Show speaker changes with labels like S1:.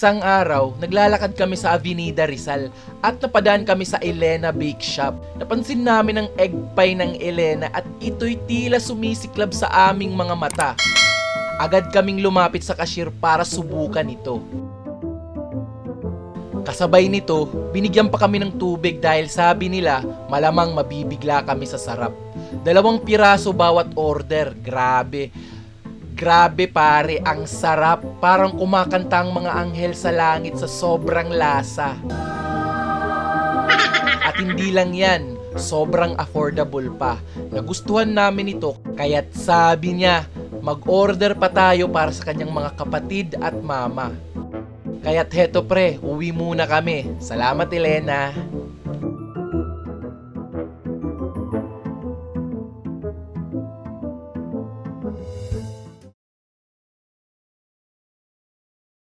S1: Isang araw, naglalakad kami sa Avenida Rizal at napadaan kami sa Elena Bake Shop. Napansin namin ang egg pie ng Elena at ito'y tila sumisiklab sa aming mga mata. Agad kaming lumapit sa cashier para subukan ito. Kasabay nito, binigyan pa kami ng tubig dahil sabi nila malamang mabibigla kami sa sarap. 2 piraso bawat order, grabe. Grabe pare, ang sarap. Parang kumakanta ang mga anghel sa langit sa sobrang lasa. At hindi lang yan, sobrang affordable pa. Nagustuhan namin ito, kaya't sabi niya, mag-order pa tayo para sa kanyang mga kapatid at mama. Kaya't heto pre, uwi muna kami. Salamat Elena.